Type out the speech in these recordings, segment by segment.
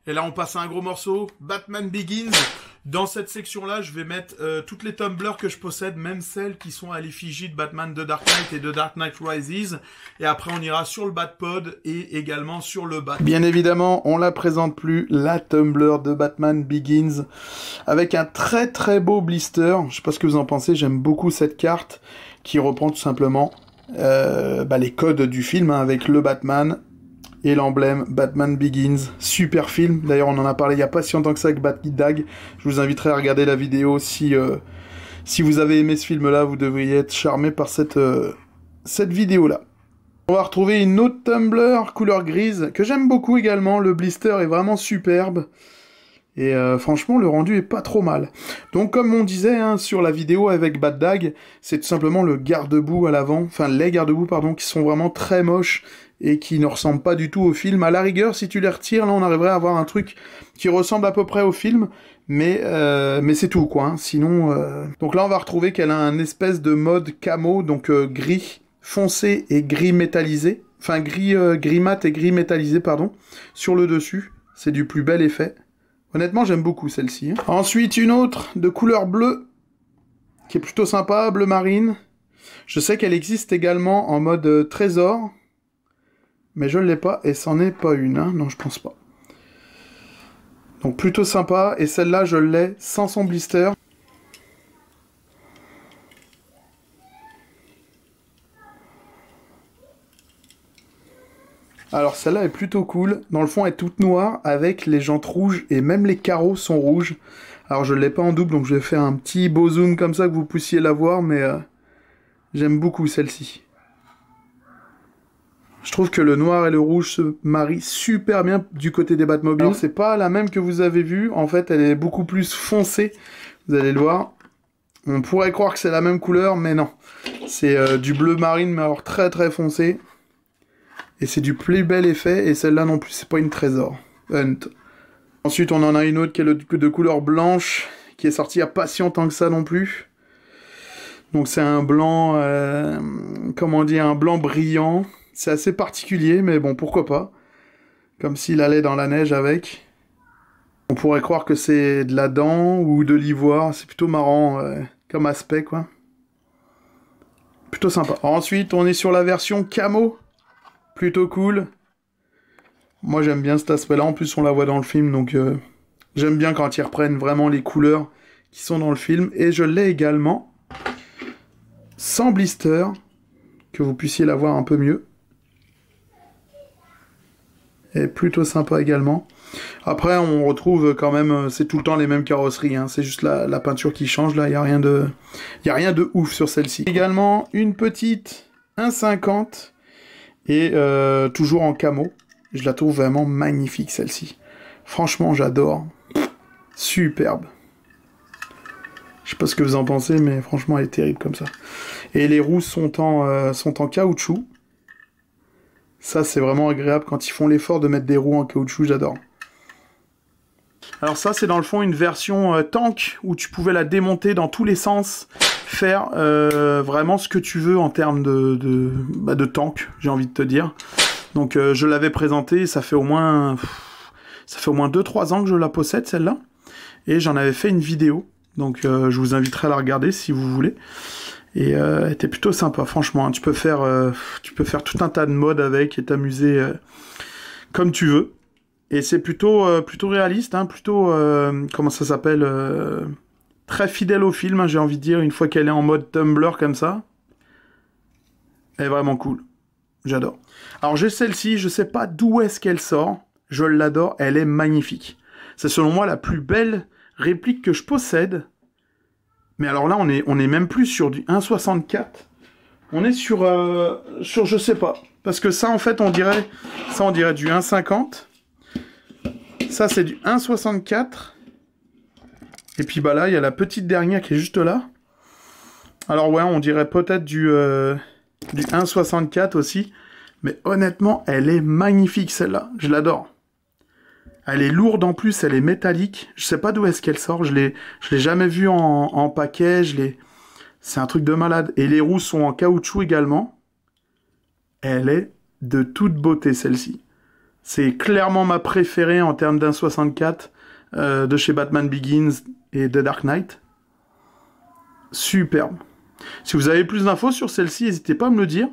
Et là, on passe à un gros morceau, Batman Begins. Dans cette section-là, je vais mettre toutes les tumblers que je possède, même celles qui sont à l'effigie de Batman The Dark Knight et de Dark Knight Rises. Et après, on ira sur le Batpod et également sur le Bat. Bien évidemment, on la présente plus, la Tumblr de Batman Begins, avec un très très beau blister. Je sais pas ce que vous en pensez, j'aime beaucoup cette carte qui reprend tout simplement les codes du film, hein, avec le Batman et l'emblème Batman Begins. Super film, d'ailleurs on en a parlé il y a pas si longtemps que ça avec Batdag. Je vous inviterai à regarder la vidéo si vous avez aimé ce film là, vous devriez être charmé par cette vidéo là. On va retrouver une autre Tumblr couleur grise que j'aime beaucoup également, le blister est vraiment superbe. Et franchement, le rendu est pas trop mal. Donc comme on disait hein, sur la vidéo avec Batdag, c'est tout simplement le garde-boue à l'avant, enfin les garde-boue pardon, qui sont vraiment très moches et qui ne ressemblent pas du tout au film. À la rigueur, si tu les retires, là on arriverait à avoir un truc qui ressemble à peu près au film, mais c'est tout quoi. Hein. Sinon, donc là on va retrouver qu'elle a un espèce de mode camo, donc gris foncé et gris métallisé, enfin gris mat et gris métallisé pardon, sur le dessus. C'est du plus bel effet. Honnêtement, j'aime beaucoup celle-ci. Hein. Ensuite, une autre de couleur bleue, qui est plutôt sympa, bleu marine. Je sais qu'elle existe également en mode trésor, mais je ne l'ai pas, et c'en est pas une. Hein. Non, je pense pas. Donc plutôt sympa, et celle-là, je l'ai sans son blister. Alors celle-là est plutôt cool, dans le fond elle est toute noire avec les jantes rouges et même les carreaux sont rouges. Alors je ne l'ai pas en double donc je vais faire un petit beau zoom comme ça que vous puissiez la voir mais j'aime beaucoup celle-ci. Je trouve que le noir et le rouge se marient super bien du côté des Batmobiles. Alors c'est pas la même que vous avez vue, en fait elle est beaucoup plus foncée, vous allez le voir. On pourrait croire que c'est la même couleur mais non. C'est du bleu marine mais alors très très foncé. Et c'est du plus bel effet, et celle-là non plus, c'est pas une trésor. Hunt. Ensuite, on en a une autre qui est de couleur blanche, qui est sortie il n'y a pas si longtemps que ça non plus. Donc c'est un blanc, comment dire, un blanc brillant. C'est assez particulier, mais bon, pourquoi pas. Comme s'il allait dans la neige avec. On pourrait croire que c'est de la dent ou de l'ivoire, c'est plutôt marrant comme aspect, quoi. Plutôt sympa. Ensuite, on est sur la version camo. Plutôt cool. Moi j'aime bien cet aspect-là, en plus on la voit dans le film, donc j'aime bien quand ils reprennent vraiment les couleurs qui sont dans le film. Et je l'ai également sans blister, que vous puissiez la voir un peu mieux. Et plutôt sympa également. Après on retrouve quand même, c'est tout le temps les mêmes carrosseries, hein. C'est juste la peinture qui change, là il n'y a rien de ouf sur celle-ci. Également une petite 1,50. Et toujours en camo. Je la trouve vraiment magnifique celle-ci. Franchement j'adore. Superbe. Je sais pas ce que vous en pensez mais franchement elle est terrible comme ça. Et les roues sont en caoutchouc. Ça c'est vraiment agréable quand ils font l'effort de mettre des roues en caoutchouc, j'adore. Alors ça c'est dans le fond une version tank où tu pouvais la démonter dans tous les sens. Faire vraiment ce que tu veux en termes de tank, j'ai envie de te dire. Donc je l'avais présenté, ça fait au moins 2-3 ans que je la possède celle-là. Et j'en avais fait une vidéo, donc je vous inviterai à la regarder si vous voulez. Et elle était plutôt sympa, franchement. Hein. Tu peux faire tout un tas de modes avec et t'amuser comme tu veux. Et c'est plutôt réaliste, hein, plutôt comment ça s'appelle très fidèle au film, hein, j'ai envie de dire, une fois qu'elle est en mode Tumblr comme ça. Elle est vraiment cool. J'adore. Alors j'ai celle-ci, je sais pas d'où est-ce qu'elle sort. Je l'adore, elle est magnifique. C'est selon moi la plus belle réplique que je possède. Mais alors là, on est même plus sur du 1,64. On est sur je sais pas. Parce que ça, en fait, on dirait du 1,50. Ça, c'est du 1,64. Et puis bah là, il y a la petite dernière qui est juste là. Alors ouais, on dirait peut-être du 1,64 aussi. Mais honnêtement, elle est magnifique celle-là. Je l'adore. Elle est lourde en plus, elle est métallique. Je sais pas d'où est-ce qu'elle sort. Je l'ai jamais vue en paquet. C'est un truc de malade. Et les roues sont en caoutchouc également. Elle est de toute beauté celle-ci. C'est clairement ma préférée en termes d'un 64 de chez Batman Begins et The Dark Knight. Superbe. Si vous avez plus d'infos sur celle-ci, n'hésitez pas à me le dire,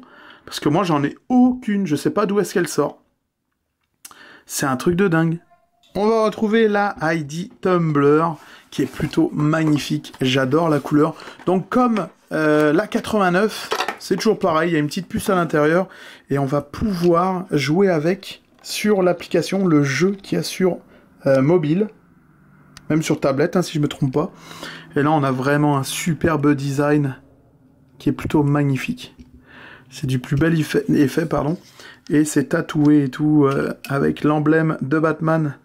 parce que moi j'en ai aucune, je sais pas d'où est-ce qu'elle sort. C'est un truc de dingue. On va retrouver la Heidi Tumbler, qui est plutôt magnifique. J'adore la couleur. Donc comme la 89, c'est toujours pareil, il y a une petite puce à l'intérieur, et on va pouvoir jouer avec sur l'application, le jeu qu'il y a sur mobile, même sur tablette, hein, si je me trompe pas. Et là, on a vraiment un superbe design qui est plutôt magnifique. C'est du plus bel effet, pardon. Et c'est tatoué et tout, avec l'emblème de Batman,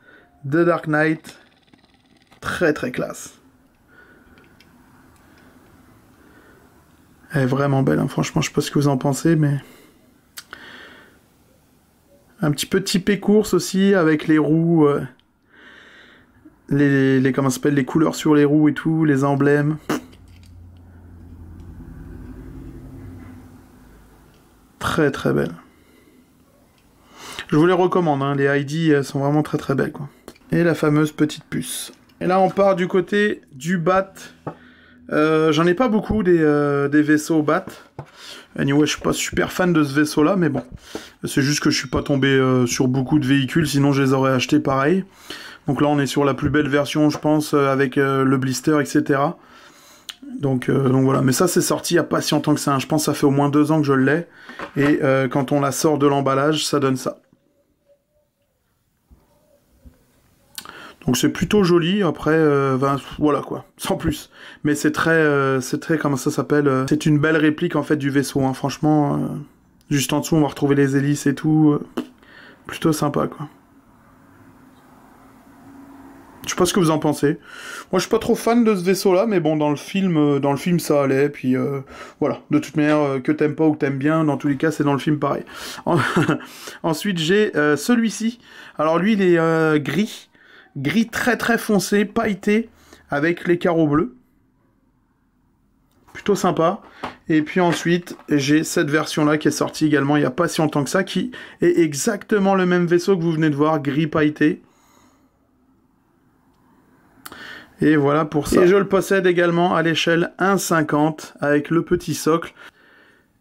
de Dark Knight. Très très classe. Elle est vraiment belle, hein. Franchement, je sais pas ce que vous en pensez, mais... Un petit peu typé course aussi, avec les roues... comment ça s'appelle, les couleurs sur les roues et tout, les emblèmes. Très très belle. Je vous les recommande, hein, les Heidi, elles sont vraiment très très belles, quoi. Et la fameuse petite puce. Et là on part du côté du Bat. J'en ai pas beaucoup des vaisseaux Bat. Anyway, je suis pas super fan de ce vaisseau là, mais bon. C'est juste que je suis pas tombé sur beaucoup de véhicules, sinon je les aurais achetés pareil. Donc là on est sur la plus belle version, je pense, avec le blister, etc. Donc voilà, mais ça c'est sorti il n'y a pas si longtemps que ça, hein. Je pense que ça fait au moins 2 ans que je l'ai, et quand on la sort de l'emballage, ça donne ça. Donc c'est plutôt joli, après, voilà quoi, sans plus. Mais c'est très, comment ça s'appelle, c'est une belle réplique en fait du vaisseau, hein. Franchement, juste en dessous on va retrouver les hélices et tout, plutôt sympa quoi. Je sais pas ce que vous en pensez. Moi, je suis pas trop fan de ce vaisseau-là, mais bon, dans le film, ça allait. Puis voilà. De toute manière, que t'aimes pas ou que t'aimes bien, dans tous les cas, c'est dans le film pareil. Ensuite, j'ai celui-ci. Alors lui, il est gris très très foncé, pailleté, avec les carreaux bleus. Plutôt sympa. Et puis ensuite, j'ai cette version-là qui est sortie également il y a pas si longtemps que ça, qui est exactement le même vaisseau que vous venez de voir, gris pailleté. Et voilà pour ça. Et je le possède également à l'échelle 1,50 avec le petit socle.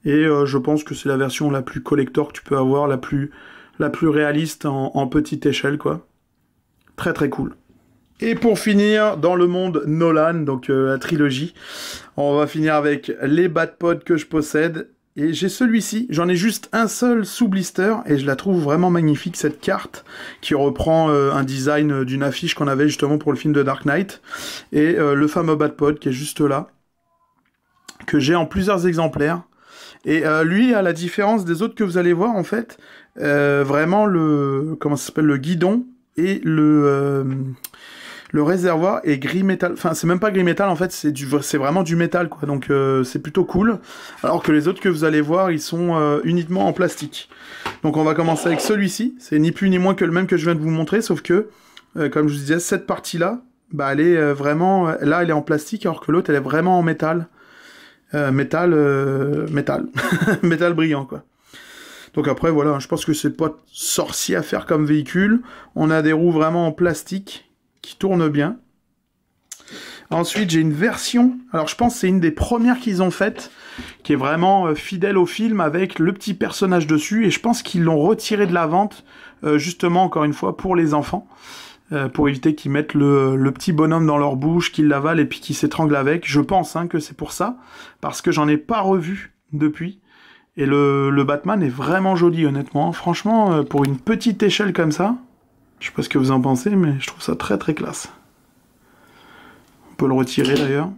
Et je pense que c'est la version la plus collector que tu peux avoir, la plus réaliste en petite échelle, quoi. Très très cool. Et pour finir, dans le monde Nolan, donc la trilogie, on va finir avec les Batpods que je possède. Et j'ai celui-ci, j'en ai juste un seul sous blister, et je la trouve vraiment magnifique, cette carte, qui reprend un design d'une affiche qu'on avait justement pour le film de Dark Knight, et le fameux Batpod qui est juste là, que j'ai en plusieurs exemplaires. Et lui, à la différence des autres que vous allez voir, en fait, vraiment comment ça s'appelle, le guidon et le réservoir est gris métal, enfin c'est même pas gris métal en fait, c'est vraiment du métal quoi, donc c'est plutôt cool, alors que les autres que vous allez voir, ils sont uniquement en plastique. Donc on va commencer avec celui-ci, c'est ni plus ni moins que le même que je viens de vous montrer, sauf que, comme je vous disais, cette partie-là, bah elle est vraiment, là elle est en plastique, alors que l'autre elle est vraiment en métal, métal brillant quoi. Donc après voilà, je pense que c'est pas sorcier à faire comme véhicule, on a des roues vraiment en plastique, qui tourne bien. Ensuite, j'ai une version, alors je pense que c'est une des premières qu'ils ont faites, qui est vraiment fidèle au film, avec le petit personnage dessus, et je pense qu'ils l'ont retiré de la vente, justement, encore une fois, pour les enfants, pour éviter qu'ils mettent le petit bonhomme dans leur bouche, qu'ils l'avalent et puis qu'ils s'étranglent avec. Je pense que c'est pour ça, parce que j'en ai pas revu depuis, et le Batman est vraiment joli, honnêtement. Franchement, pour une petite échelle comme ça, je sais pas ce que vous en pensez, mais je trouve ça très très classe. On peut le retirer d'ailleurs.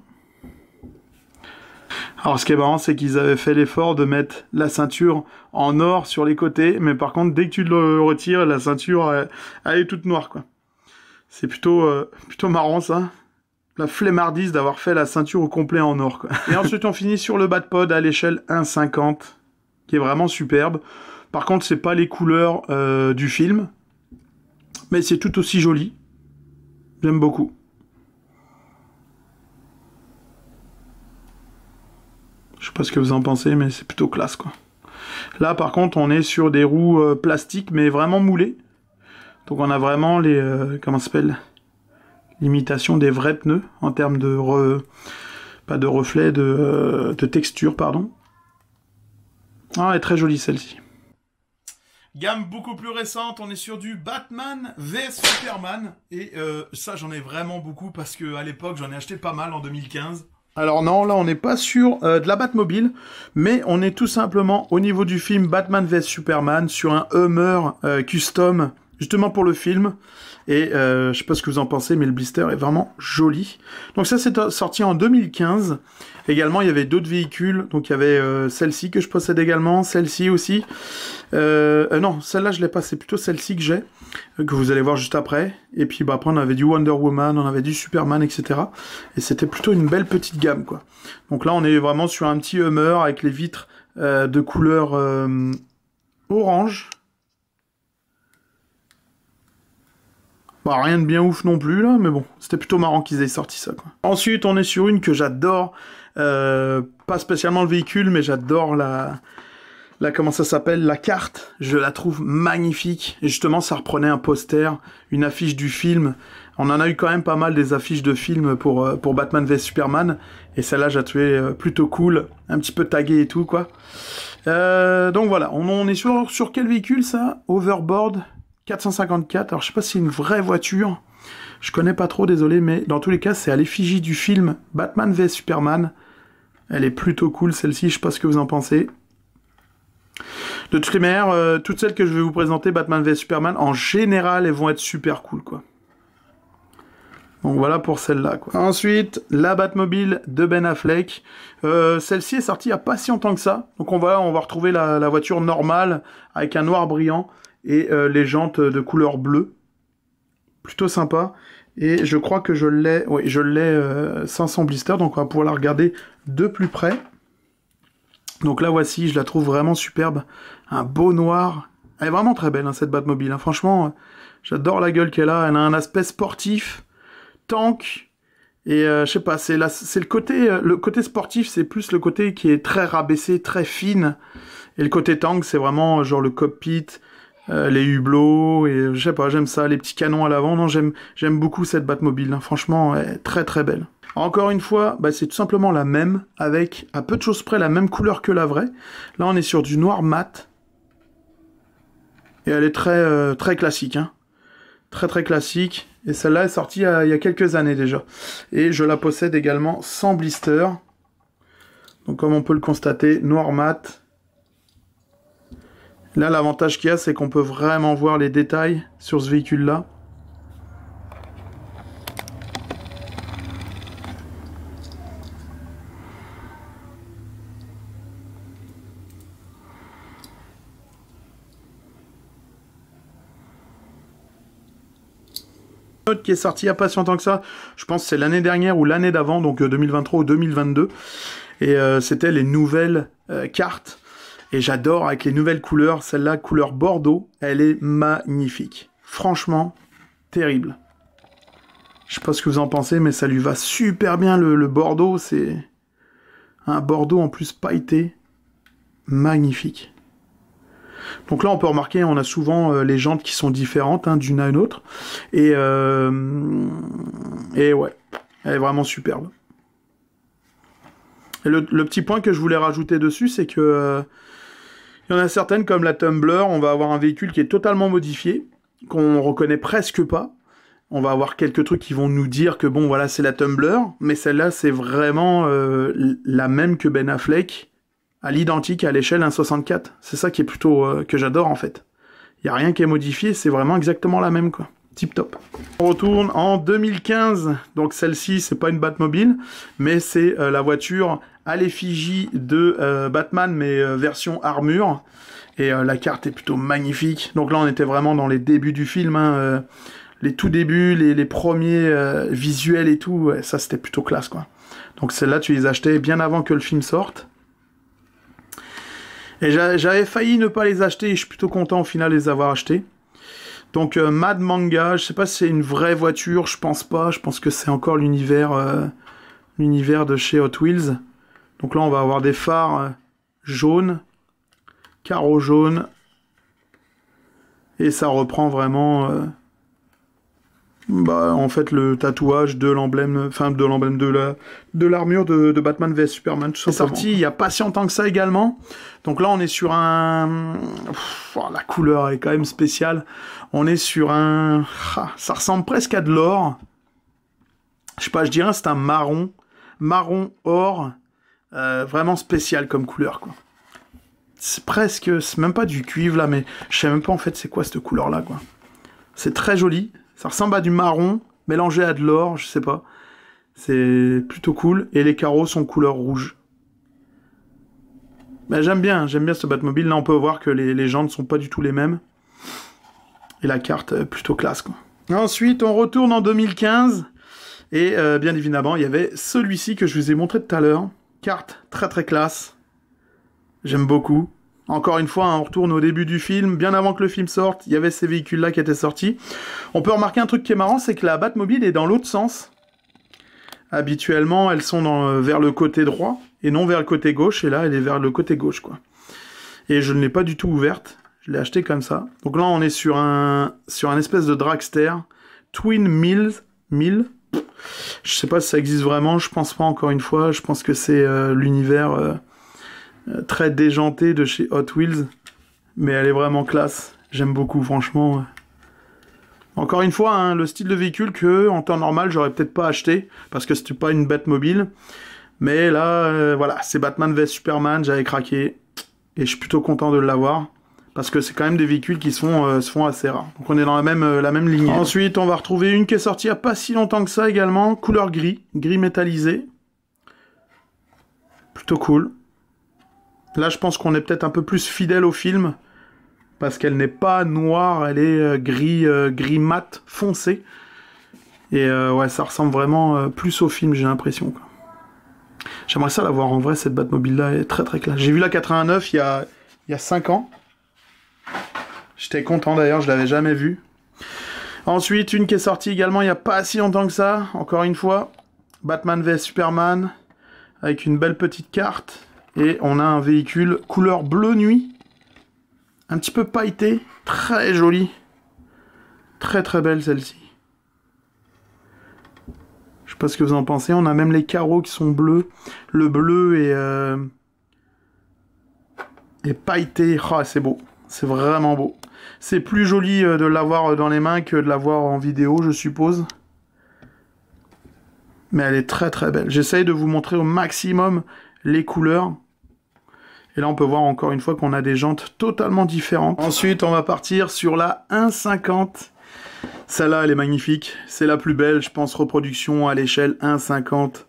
Alors ce qui est marrant, c'est qu'ils avaient fait l'effort de mettre la ceinture en or sur les côtés, mais par contre, dès que tu le retires, la ceinture, elle est toute noire, quoi. C'est plutôt marrant, ça. La flemmardise d'avoir fait la ceinture au complet en or, quoi. Et ensuite, on finit sur le Batpod à l'échelle 1,50, qui est vraiment superbe. Par contre, c'est pas les couleurs du film, mais c'est tout aussi joli. J'aime beaucoup. Je sais pas ce que vous en pensez, mais c'est plutôt classe, quoi. Là, par contre, on est sur des roues plastiques, mais vraiment moulées. Donc on a vraiment les... comment ça s'appelle? L'imitation des vrais pneus, en termes de... pas de reflet, de texture, pardon. Ah, elle est très jolie celle-ci. Gamme beaucoup plus récente, on est sur du Batman vs Superman. Et ça, j'en ai vraiment beaucoup parce que à l'époque, j'en ai acheté pas mal en 2015. Alors non, là, on n'est pas sur de la Batmobile, mais on est tout simplement au niveau du film Batman vs Superman sur un Hummer custom, justement pour le film. Et je sais pas ce que vous en pensez, mais le blister est vraiment joli. Donc ça, c'est sorti en 2015. Également, il y avait d'autres véhicules. Donc il y avait celle-ci que je possède également, celle-ci aussi. Non, celle-là, je l'ai pas. C'est plutôt celle-ci que j'ai, que vous allez voir juste après. Et puis bah, après, on avait du Wonder Woman, on avait du Superman, etc. Et c'était plutôt une belle petite gamme, quoi. Donc là, on est vraiment sur un petit Hummer avec les vitres de couleur orange. Bah, rien de bien ouf non plus, là, mais bon, c'était plutôt marrant qu'ils aient sorti ça, quoi. Ensuite, on est sur une que j'adore, pas spécialement le véhicule, mais j'adore comment ça s'appelle, la carte. Je la trouve magnifique. Et justement, ça reprenait un poster, une affiche du film. On en a eu quand même pas mal des affiches de films pour Batman vs Superman. Et celle-là, j'ai trouvé plutôt cool, un petit peu tagué et tout, quoi. Donc voilà, on est sur quel véhicule, ça? Overboard 454, alors je sais pas si c'est une vraie voiture, je connais pas trop, désolé, mais dans tous les cas, c'est à l'effigie du film Batman vs Superman. Elle est plutôt cool, celle-ci, je sais pas ce que vous en pensez. De toute manière, toutes celles que je vais vous présenter, Batman vs Superman, en général, elles vont être super cool, quoi. Donc voilà pour celle-là, quoi. Ensuite, la Batmobile de Ben Affleck. Celle-ci est sortie il n'y a pas si longtemps que ça. Donc on va retrouver la voiture normale, avec un noir brillant, et les jantes de couleur bleue. Plutôt sympa. Et je crois que je l'ai... Oui, je l'ai 500 blister, donc on va pouvoir la regarder de plus près. Donc là, voici, je la trouve vraiment superbe. Un beau noir. Elle est vraiment très belle, hein, cette Batmobile. Hein. Franchement, j'adore la gueule qu'elle a. Elle a un aspect sportif, tank. Et je sais pas, c'est le côté sportif, c'est plus le côté qui est très rabaissé, très fine. Et le côté tank, c'est vraiment genre le cockpit, les hublots, et je sais pas, j'aime ça, les petits canons à l'avant. Non, j'aime beaucoup cette Batmobile. Hein. Franchement, elle est très très belle. Encore une fois, bah, c'est tout simplement la même, avec à peu de choses près la même couleur que la vraie. Là, on est sur du noir mat. Et elle est très, très classique. Hein. Très très classique. Et celle-là est sortie il y a quelques années déjà. Et je la possède également sans blister. Donc comme on peut le constater, noir mat. Là, l'avantage qu'il y a, c'est qu'on peut vraiment voir les détails sur ce véhicule-là. Autre qui est sorti il n'y a pas si longtemps que ça, je pense que c'est l'année dernière ou l'année d'avant, donc 2023 ou 2022, et c'était les nouvelles cartes, et j'adore avec les nouvelles couleurs, celle-là, couleur bordeaux, elle est magnifique, franchement, terrible. Je sais pas ce que vous en pensez, mais ça lui va super bien le bordeaux, c'est un bordeaux en plus pailleté, magnifique. Donc là, on peut remarquer, on a souvent les jantes qui sont différentes hein, d'une à une autre. Et ouais, elle est vraiment superbe. Et le petit point que je voulais rajouter dessus, c'est que il y en a certaines, comme la Tumbler, on va avoir un véhicule qui est totalement modifié, qu'on reconnaît presque pas. On va avoir quelques trucs qui vont nous dire que bon, voilà, c'est la Tumbler, mais celle-là, c'est vraiment la même que Ben Affleck, à l'identique à l'échelle 1,64. C'est ça qui est plutôt que j'adore en fait. Il n'y a rien qui est modifié, c'est vraiment exactement la même quoi. Tip top. On retourne en 2015. Donc celle-ci, c'est pas une Batmobile, mais c'est la voiture à l'effigie de Batman, mais version armure. Et la carte est plutôt magnifique. Donc là, on était vraiment dans les débuts du film, hein, les tout débuts, les premiers visuels et tout. Ouais, ça, c'était plutôt classe quoi. Donc celle-là, tu les achetais bien avant que le film sorte. Et j'avais failli ne pas les acheter, et je suis plutôt content au final de les avoir achetés. Donc Mad Manga, je sais pas si c'est une vraie voiture, je pense pas, je pense que c'est encore l'univers de chez Hot Wheels. Donc là on va avoir des phares jaunes, carreaux jaunes, Et ça reprend vraiment... en fait, le tatouage de l'emblème, enfin de l'emblème de l'armure de Batman vs Superman. C'est sorti il y a pas si longtemps que ça également. Donc là, on est sur un... la couleur est quand même spéciale. On est sur un... ça ressemble presque à de l'or. Je sais pas, je dirais c'est un marron or, vraiment spécial comme couleur, quoi. C'est même pas du cuivre là, mais je sais même pas en fait c'est quoi cette couleur là, quoi. C'est très joli. Ça ressemble à du marron, mélangé à de l'or, je sais pas. C'est plutôt cool. Et les carreaux sont couleur rouge. Ben, j'aime bien ce Batmobile. Là, on peut voir que les jantes ne sont pas du tout les mêmes. Et la carte, plutôt classe, quoi. Ensuite, on retourne en 2015. Et bien évidemment, il y avait celui-ci que je vous ai montré tout à l'heure. Carte très très classe. J'aime beaucoup. Encore une fois, on retourne au début du film, bien avant que le film sorte, il y avait ces véhicules-là qui étaient sortis. On peut remarquer un truc qui est marrant, c'est que la Batmobile est dans l'autre sens. Habituellement, elles sont vers le côté droit, et non vers le côté gauche, et là, elle est vers le côté gauche, quoi. Et je ne l'ai pas du tout ouverte, je l'ai achetée comme ça. Donc là, on est sur un espèce de dragster, Twin Mill. Je sais pas si ça existe vraiment, je pense pas encore une fois, je pense que c'est l'univers... très déjantée de chez Hot Wheels, mais elle est vraiment classe. J'aime beaucoup, franchement. Encore une fois, hein, le style de véhicule que, en temps normal, j'aurais peut-être pas acheté, parce que c'était pas une Batmobile. Mais là, voilà, c'est Batman vs Superman, j'avais craqué, et je suis plutôt content de l'avoir, parce que c'est quand même des véhicules qui se font assez rares. Donc on est dans la même lignée. Ensuite, on va retrouver une qui est sortie il y a pas si longtemps que ça également, couleur gris métallisé. Plutôt cool. Là, je pense qu'on est peut-être un peu plus fidèle au film, parce qu'elle n'est pas noire, elle est gris mat foncé. Et ouais, ça ressemble vraiment plus au film, j'ai l'impression. J'aimerais ça la voir en vrai, cette Batmobile-là est très très classe. J'ai vu la 89 il y a 5 ans. J'étais content d'ailleurs, je l'avais jamais vue. Ensuite, une qui est sortie également il n'y a pas si longtemps que ça, encore une fois. Batman vs Superman, avec une belle petite carte. Et on a un véhicule couleur bleu nuit. Un petit peu pailleté. Très joli. Très très belle celle-ci. Je sais pas ce que vous en pensez. On a même les carreaux qui sont bleus. Le bleu est pailleté. Oh, c'est beau. C'est vraiment beau. C'est plus joli de l'avoir dans les mains que de l'avoir en vidéo, je suppose. Mais elle est très très belle. J'essaye de vous montrer au maximum les couleurs. Et là, on peut voir encore une fois qu'on a des jantes totalement différentes. Ensuite, on va partir sur la 1.50. Celle-là, elle est magnifique. C'est la plus belle, je pense, reproduction à l'échelle 1.50.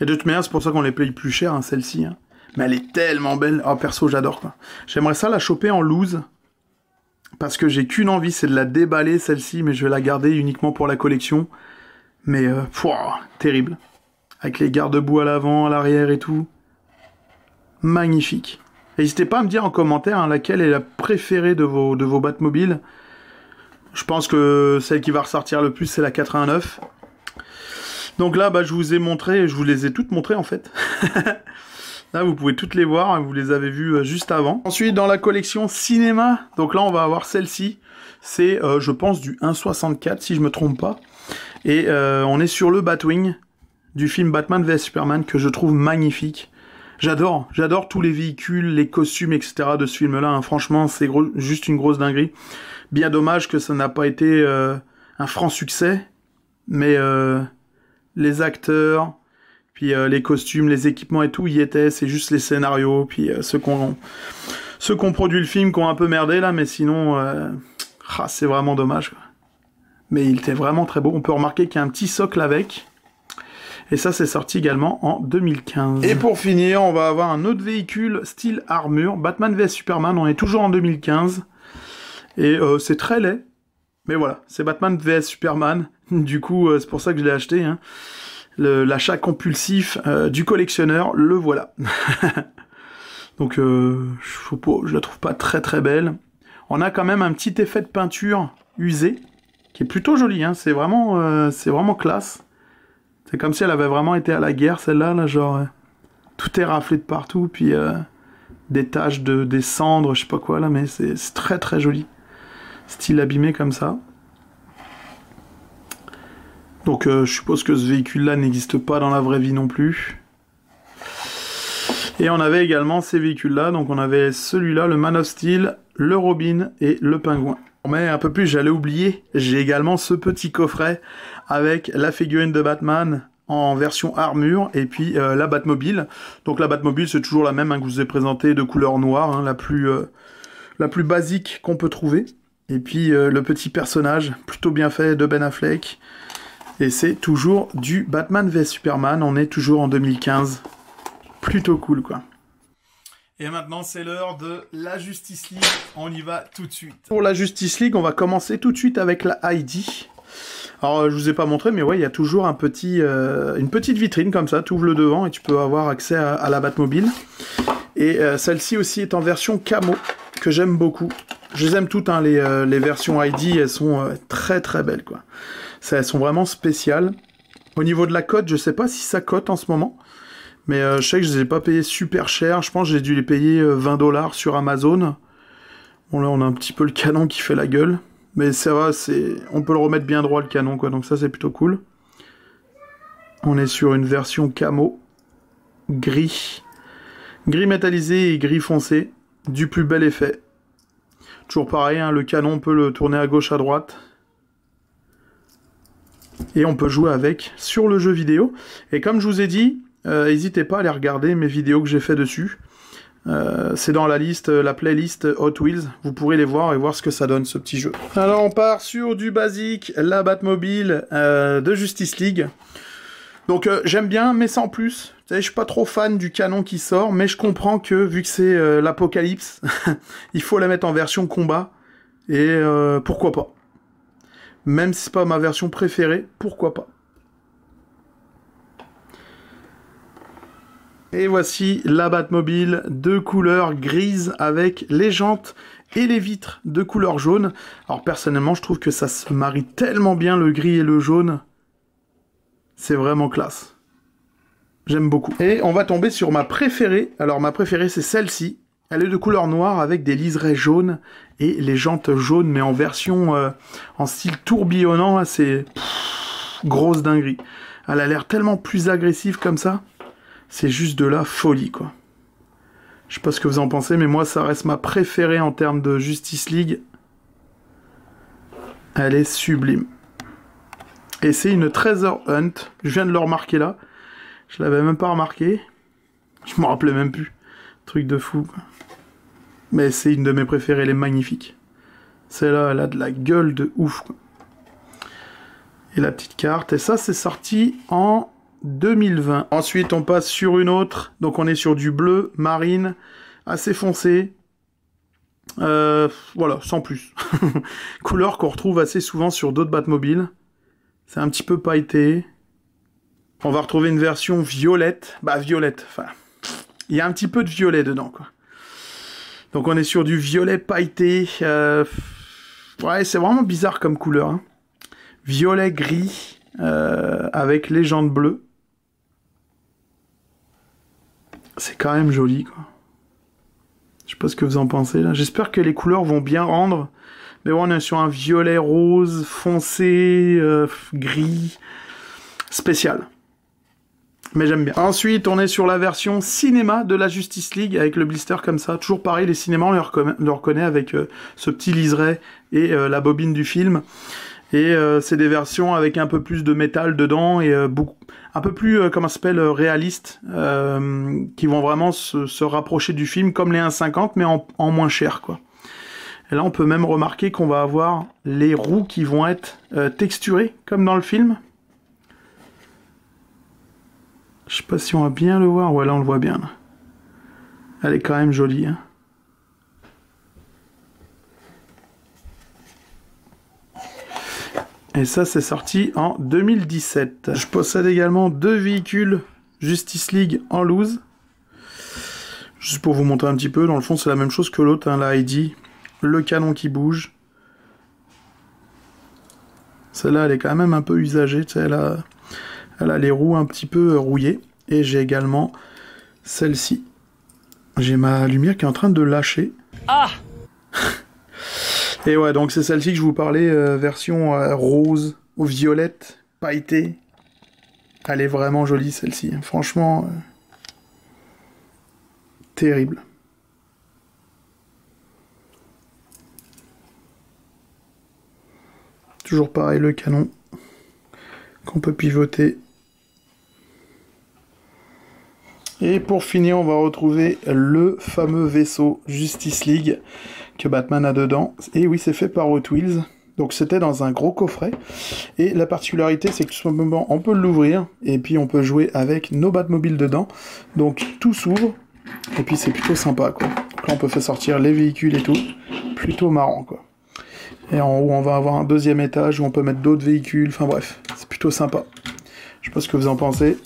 Et de toute manière, c'est pour ça qu'on les paye plus cher, hein, celle-ci. Hein. Mais elle est tellement belle. Oh, perso, j'adore, quoi. J'aimerais ça la choper en loose. Parce que j'ai qu'une envie, c'est de la déballer, celle-ci. Mais je vais la garder uniquement pour la collection. Mais, terrible. Avec les garde-boue à l'avant, à l'arrière et tout. Magnifique. N'hésitez pas à me dire en commentaire hein, laquelle est la préférée de vos Batmobiles. Je pense que celle qui va ressortir le plus, c'est la 89. Donc là, je vous ai montré, je vous les ai toutes montrées en fait. Là, vous pouvez toutes les voir, vous les avez vues juste avant. Ensuite, dans la collection cinéma, donc là, on va avoir celle-ci. C'est, je pense, du 1.64, si je me trompe pas. Et on est sur le Batwing du film Batman vs Superman, que je trouve magnifique. J'adore tous les véhicules, les costumes, etc. de ce film-là. Hein. Franchement, c'est juste une grosse dinguerie. Bien dommage que ça n'a pas été un franc succès. Mais les acteurs, puis les costumes, les équipements et tout y étaient. C'est juste les scénarios, puis ceux qui ont produit le film qui ont un peu merdé là. Mais sinon, c'est vraiment dommage, quoi. Mais il était vraiment très beau. On peut remarquer qu'il y a un petit socle avec. Et ça, c'est sorti également en 2015. Et pour finir, on va avoir un autre véhicule style armure, Batman vs Superman. On est toujours en 2015. Et c'est très laid. Mais voilà, c'est Batman vs Superman. Du coup, c'est pour ça que je l'ai acheté. Hein. L'achat compulsif du collectionneur, le voilà. Donc, je la trouve pas très très belle. On a quand même un petit effet de peinture usé, qui est plutôt joli. Hein. C'est vraiment classe. C'est comme si elle avait vraiment été à la guerre, celle-là, là, genre, tout est raflé de partout, puis des taches des cendres, je sais pas quoi, là, mais c'est très très joli. style abîmé comme ça. Donc je suppose que ce véhicule-là n'existe pas dans la vraie vie non plus. Et on avait également ces véhicules-là, donc on avait celui-là, le Man of Steel, le Robin et le Pingouin. Mais un peu plus, j'allais oublier, j'ai également ce petit coffret avec la figurine de Batman en version armure et puis la Batmobile. Donc la Batmobile, c'est toujours la même hein, que je vous ai présentée de couleur noire, hein, la plus basique qu'on peut trouver. Et puis le petit personnage, plutôt bien fait, de Ben Affleck. Et c'est toujours du Batman vs Superman, on est toujours en 2015. Plutôt cool, quoi. Et maintenant, c'est l'heure de la Justice League. On y va tout de suite. Pour la Justice League, on va commencer tout de suite avec la ID. Alors, je vous ai pas montré, mais ouais, il y a toujours une petite vitrine comme ça. Tu ouvres le devant et tu peux avoir accès à la Batmobile. Et celle-ci aussi est en version camo, que j'aime beaucoup. Je les aime toutes, hein, les versions ID. Elles sont très très belles, quoi. Elles sont vraiment spéciales. Au niveau de la cote, je sais pas si ça cote en ce moment. Mais je sais que je les ai pas payés super cher. Je pense que j'ai dû les payer 20 $ sur Amazon. Bon là on a un petit peu le canon qui fait la gueule. Mais ça va, on peut le remettre bien droit le canon quoi. Donc ça c'est plutôt cool. On est sur une version camo. Gris. Gris métallisé et gris foncé. Du plus bel effet. Toujours pareil, hein, le canon on peut le tourner à gauche à droite. Et on peut jouer avec sur le jeu vidéo. Et comme je vous ai dit... n'hésitez pas à aller regarder mes vidéos que j'ai fait dessus. C'est dans la playlist Hot Wheels. Vous pourrez les voir et voir ce que ça donne ce petit jeu. Alors on part sur du basique, la Batmobile de Justice League. Donc j'aime bien, mais sans plus. Vous savez, je suis pas trop fan du canon qui sort, mais je comprends que vu que c'est l'apocalypse, il faut la mettre en version combat. Et pourquoi pas. Même si c'est pas ma version préférée, pourquoi pas. Et voici la Batmobile de couleur grise avec les jantes et les vitres de couleur jaune. Alors personnellement, je trouve que ça se marie tellement bien le gris et le jaune. C'est vraiment classe. J'aime beaucoup. Et on va tomber sur ma préférée. Alors ma préférée, c'est celle-ci. Elle est de couleur noire avec des liserés jaunes et les jantes jaunes, mais en version en style tourbillonnant. C'est grosse dinguerie. Elle a l'air tellement plus agressive comme ça. C'est juste de la folie, quoi. Je sais pas ce que vous en pensez, mais moi, ça reste ma préférée en termes de Justice League. Elle est sublime. Et c'est une Treasure Hunt. Je viens de le remarquer là. Je l'avais même pas remarqué. Je m'en rappelais même plus. Truc de fou, quoi. Mais c'est une de mes préférées, elle est magnifique. Celle-là, elle a de la gueule de ouf, quoi. Et la petite carte. Et ça, c'est sorti en 2020. Ensuite, on passe sur une autre. Donc, on est sur du bleu marine, assez foncé. Voilà, sans plus. Couleur qu'on retrouve assez souvent sur d'autres Batmobiles. C'est un petit peu pailleté. On va retrouver une version violette. Bah, violette, enfin... Il y a un petit peu de violet dedans, quoi. Donc, on est sur du violet pailleté. Ouais, c'est vraiment bizarre comme couleur. Hein. Violet gris, avec les jantes bleues. C'est quand même joli, quoi. Je sais pas ce que vous en pensez, là. J'espère que les couleurs vont bien rendre. Mais ouais, on est sur un violet rose, foncé, gris, spécial. Mais j'aime bien. Ensuite, on est sur la version cinéma de la Justice League, avec le blister comme ça. Toujours pareil, les cinémas, on le reconnaît avec ce petit liseré et la bobine du film. Et c'est des versions avec un peu plus de métal dedans et un peu plus, comment ça s'appelle, réalistes, qui vont vraiment se rapprocher du film, comme les 1.50, mais en moins cher, quoi. Et là, on peut même remarquer qu'on va avoir les roues qui vont être texturées, comme dans le film. Je sais pas si on va bien le voir. Ouais, là, on le voit bien. Là. Elle est quand même jolie, hein. Et ça, c'est sorti en 2017. Je possède également 2 véhicules Justice League en loose. Juste pour vous montrer un petit peu. Dans le fond, c'est la même chose que l'autre, hein, la ID. Le canon qui bouge. Celle-là, elle est quand même un peu usagée. Tu sais, elle a les roues un petit peu rouillées. Et j'ai également celle-ci. J'ai ma lumière qui est en train de lâcher. Ah! Et ouais, donc c'est celle-ci que je vous parlais, version rose, ou violette, pailletée. Elle est vraiment jolie celle-ci, franchement, terrible. Toujours pareil, le canon qu'on peut pivoter. Et pour finir, on va retrouver le fameux vaisseau Justice League que Batman a dedans. Et oui, c'est fait par Hot Wheels. Donc c'était dans un gros coffret. Et la particularité, c'est que tout simplement, on peut l'ouvrir. Et puis on peut jouer avec nos Batmobiles dedans. Donc tout s'ouvre. Et puis c'est plutôt sympa, quoi. Donc là, on peut faire sortir les véhicules et tout. Plutôt marrant, quoi. Et en haut, on va avoir un deuxième étage où on peut mettre d'autres véhicules. Enfin bref, c'est plutôt sympa. Je sais pas ce que vous en pensez.